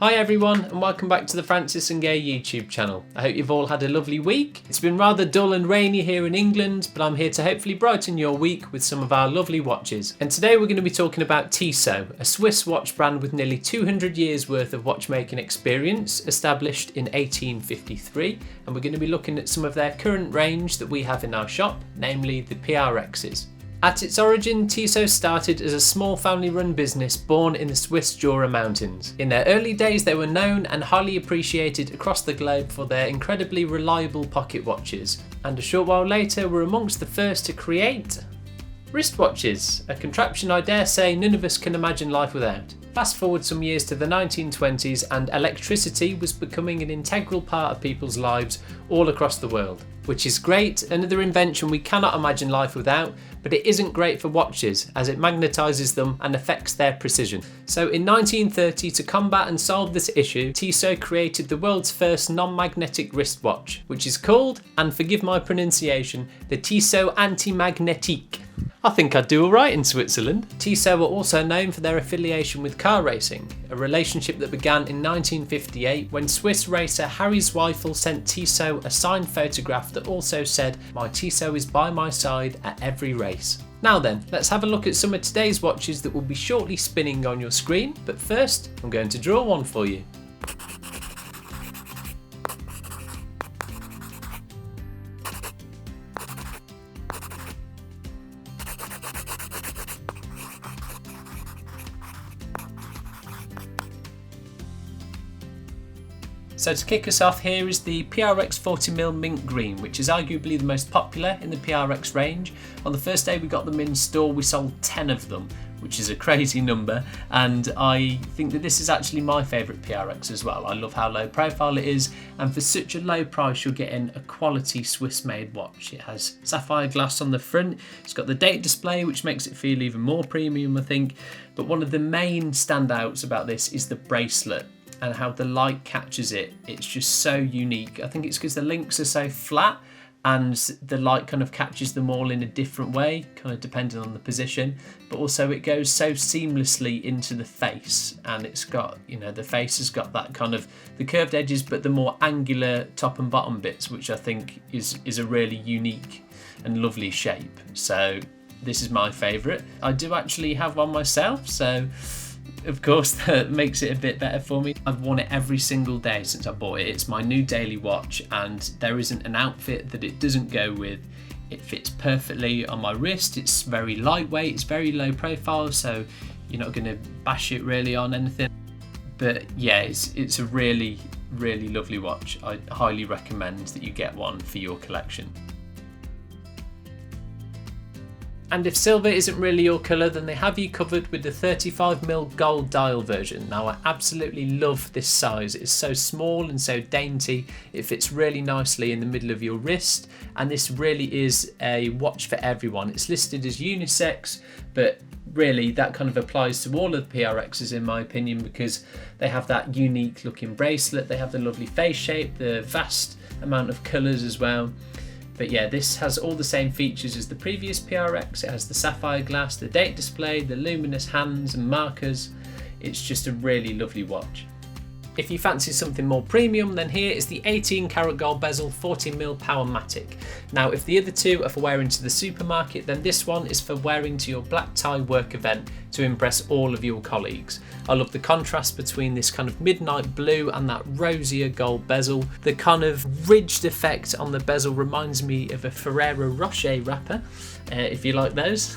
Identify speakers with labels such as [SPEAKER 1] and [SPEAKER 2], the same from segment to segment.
[SPEAKER 1] Hi everyone, and welcome back to the Francis and Gay YouTube channel. I hope you've all had a lovely week. It's been rather dull and rainy here in England, but I'm here to hopefully brighten your week with some of our lovely watches. And today we're going to be talking about Tissot, a Swiss watch brand with nearly 200 years worth of watchmaking experience, established in 1853, and we're going to be looking at some of their current range that we have in our shop, namely the PRXs. At its origin, Tissot started as a small family-run business born in the Swiss Jura Mountains. In their early days, they were known and highly appreciated across the globe for their incredibly reliable pocket watches, and a short while later were amongst the first to create wristwatches, a contraption I dare say none of us can imagine life without. Fast forward some years to the 1920s and electricity was becoming an integral part of people's lives all across the world. Which is great, another invention we cannot imagine life without, but it isn't great for watches as it magnetises them and affects their precision. So in 1930, to combat and solve this issue, Tissot created the world's first non-magnetic wristwatch, which is called, and forgive my pronunciation, the Tissot Anti-Magnétique. I think I'd do alright in Switzerland. Tissot were also known for their affiliation with car racing, a relationship that began in 1958 when Swiss racer Harry Zweifel sent Tissot a signed photograph that also said, "My Tissot is by my side at every race." Now then, let's have a look at some of today's watches that will be shortly spinning on your screen, but first I'm going to draw one for you. So to kick us off, here is the PRX 40mm mint green, which is arguably the most popular in the PRX range. On the first day we got them in store, we sold 10 of them, which is a crazy number, and I think that this is actually my favourite PRX as well. I love how low profile it is, and for such a low price you're getting a quality Swiss made watch. It has sapphire glass on the front, it's got the date display which makes it feel even more premium I think, but one of the main standouts about this is the bracelet and how the light catches it. It's just so unique. I think it's because the links are so flat and the light kind of catches them all in a different way, kind of depending on the position, but also it goes so seamlessly into the face, and it's got, you know, the face has got that kind of the curved edges but the more angular top and bottom bits, which I think is a really unique and lovely shape. So this is my favourite. I do actually have one myself, so of course that makes it a bit better for me. I've worn it every single day since I bought it. It's my new daily watch and there isn't an outfit that it doesn't go with. It fits perfectly on my wrist. It's very lightweight, it's very low profile, so you're not going to bash it really on anything. But yeah, it's a really, really lovely watch. I highly recommend that you get one for your collection. And if silver isn't really your colour, then they have you covered with the 35mm gold dial version. Now I absolutely love this size. It's so small and so dainty. It fits really nicely in the middle of your wrist, and this really is a watch for everyone. It's listed as unisex, but really that kind of applies to all of the PRXs in my opinion, because they have that unique looking bracelet, they have the lovely face shape, the vast amount of colours as well. But yeah, this has all the same features as the previous PRX. It has the sapphire glass, the date display, the luminous hands and markers. It's just a really lovely watch. If you fancy something more premium, then here is the 18 karat gold bezel 40mm Powermatic. Now if the other two are for wearing to the supermarket, then this one is for wearing to your black tie work event to impress all of your colleagues. I love the contrast between this kind of midnight blue and that rosier gold bezel. The kind of ridged effect on the bezel reminds me of a Ferrero Rocher wrapper, if you like those.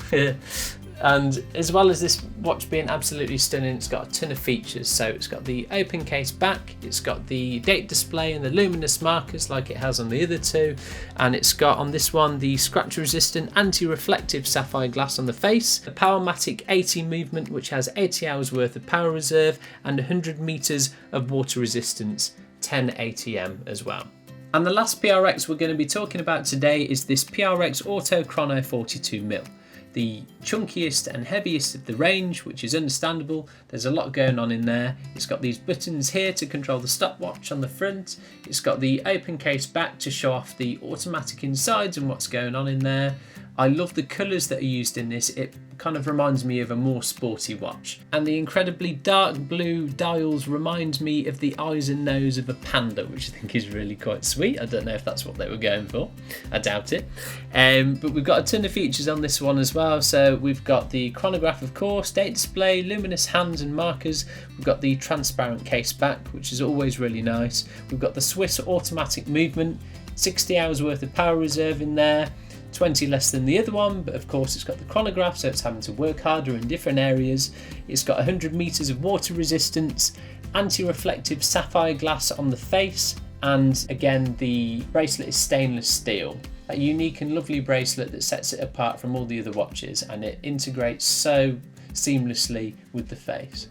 [SPEAKER 1] And as well as this watch being absolutely stunning, it's got a ton of features. So it's got the open case back, it's got the date display and the luminous markers like it has on the other two, and it's got on this one the scratch resistant anti-reflective sapphire glass on the face, the Powermatic 80 movement which has 80 hours worth of power reserve and 100 meters of water resistance, 10 ATM as well. And the last PRX we're going to be talking about today is this PRX Auto Chrono 42mm. The chunkiest and heaviest of the range, which is understandable. There's a lot going on in there. It's got these buttons here to control the stopwatch on the front. It's got the open case back to show off the automatic insides and what's going on in there. I love the colours that are used in this. It kind of reminds me of a more sporty watch. And the incredibly dark blue dials remind me of the eyes and nose of a panda, which I think is really quite sweet. I don't know if that's what they were going for. I doubt it. But we've got a ton of features on this one as well. So we've got the chronograph, of course, date display, luminous hands and markers. We've got the transparent case back, which is always really nice. We've got the Swiss automatic movement, 60 hours worth of power reserve in there. 20 less than the other one, but of course it's got the chronograph, so it's having to work harder in different areas. It's got 100 meters of water resistance, anti-reflective sapphire glass on the face, and again the bracelet is stainless steel. A unique and lovely bracelet that sets it apart from all the other watches, and it integrates so seamlessly with the face.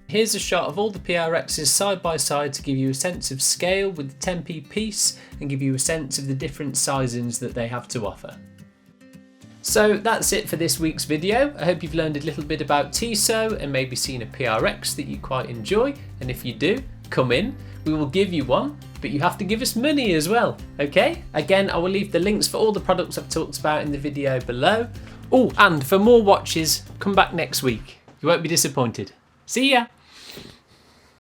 [SPEAKER 1] Here's a shot of all the PRXs side by side to give you a sense of scale with the 10p piece and give you a sense of the different sizings that they have to offer. So that's it for this week's video. I hope you've learned a little bit about Tissot and maybe seen a PRX that you quite enjoy, and if you do, come in. We will give you one, but you have to give us money as well, okay? Again, I will leave the links for all the products I've talked about in the video below. Oh, and for more watches, come back next week. You won't be disappointed. See ya!